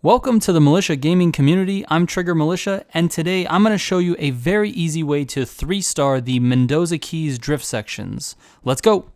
Welcome to the Militia Gaming Community. I'm Trigger Militia, and today I'm going to show you a very easy way to 3-star the Mendoza Keys Drift sections. Let's go!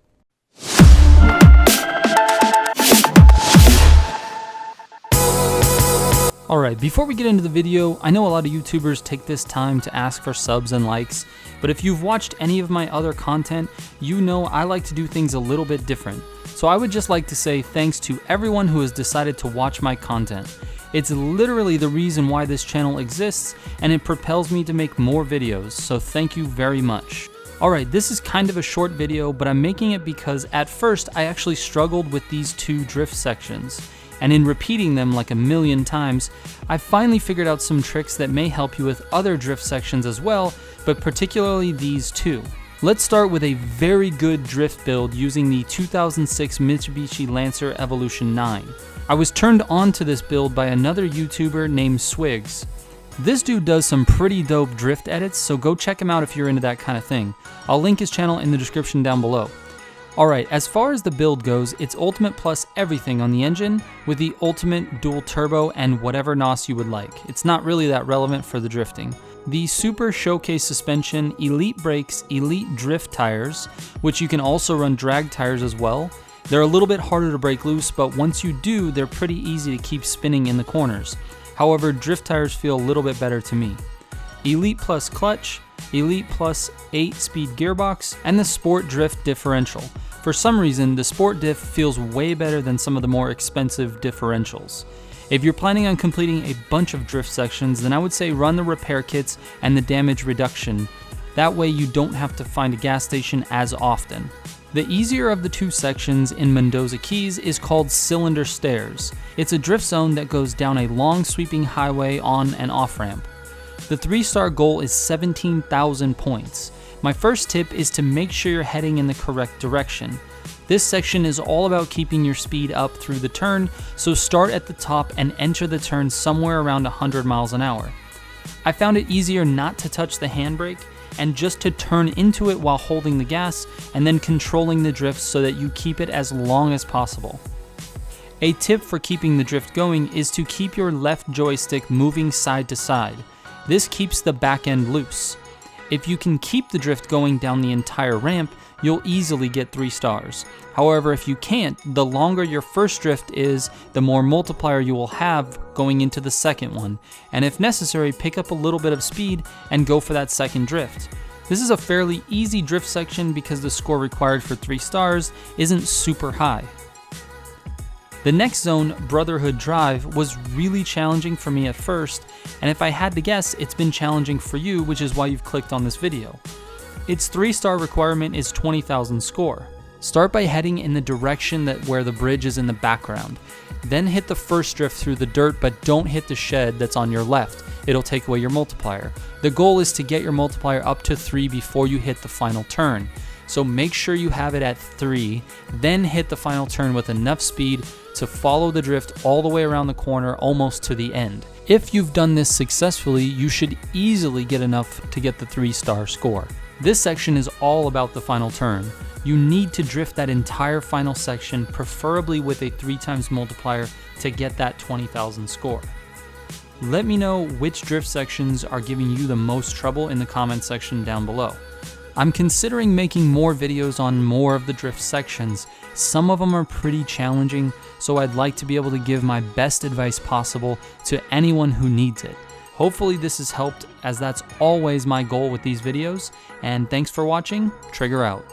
Alright, before we get into the video, I know a lot of YouTubers take this time to ask for subs and likes, but if you've watched any of my other content, you know I like to do things a little bit different. So I would just like to say thanks to everyone who has decided to watch my content. It's literally the reason why this channel exists, and it propels me to make more videos, so thank you very much. Alright, this is kind of a short video, but I'm making it because at first I actually struggled with these two drift sections, and in repeating them like a million times, I finally figured out some tricks that may help you with other drift sections as well, but particularly these two. Let's start with a very good drift build using the 2006 Mitsubishi Lancer Evolution 9. I was turned on to this build by another YouTuber named Swigs. This dude does some pretty dope drift edits, so go check him out if you're into that kind of thing. I'll link his channel in the description down below. Alright, as far as the build goes, it's ultimate plus everything on the engine, with the ultimate dual turbo and whatever NOS you would like. It's not really that relevant for the drifting. The Super Showcase suspension, elite brakes, elite drift tires, which you can also run drag tires as well. They're a little bit harder to break loose, but once you do, they're pretty easy to keep spinning in the corners. However, drift tires feel a little bit better to me. Elite plus clutch, Elite plus 8-speed gearbox, and the Sport Drift differential. For some reason, the Sport Diff feels way better than some of the more expensive differentials. If you're planning on completing a bunch of drift sections, then I would say run the repair kits and the damage reduction. That way you don't have to find a gas station as often. The easier of the two sections in Mendoza Keys is called Cylinder Stairs. It's a drift zone that goes down a long sweeping highway on and off ramp. The 3-star goal is 17,000 points. My first tip is to make sure you're heading in the correct direction. This section is all about keeping your speed up through the turn, so start at the top and enter the turn somewhere around 100 miles an hour. I found it easier not to touch the handbrake and just to turn into it while holding the gas and then controlling the drift so that you keep it as long as possible. A tip for keeping the drift going is to keep your left joystick moving side to side. This keeps the back end loose. If you can keep the drift going down the entire ramp, you'll easily get 3 stars. However, if you can't, the longer your first drift is, the more multiplier you will have going into the second one, and if necessary, pick up a little bit of speed and go for that second drift. This is a fairly easy drift section because the score required for 3 stars isn't super high. The next zone, Brotherhood Drive, was really challenging for me at first, and if I had to guess, it's been challenging for you, which is why you've clicked on this video. Its 3-star requirement is 20,000 score. Start by heading in the direction where the bridge is in the background. Then hit the first drift through the dirt, but don't hit the shed that's on your left. It'll take away your multiplier. The goal is to get your multiplier up to 3 before you hit the final turn. So make sure you have it at 3, then hit the final turn with enough speed to follow the drift all the way around the corner almost to the end. If you've done this successfully, you should easily get enough to get the 3-star score. This section is all about the final turn. You need to drift that entire final section, preferably with a 3x multiplier to get that 20,000 score. Let me know which drift sections are giving you the most trouble in the comment section down below. I'm considering making more videos on more of the drift sections. Some of them are pretty challenging, so I'd like to be able to give my best advice possible to anyone who needs it. Hopefully this has helped, as that's always my goal with these videos, and thanks for watching. Trigger out.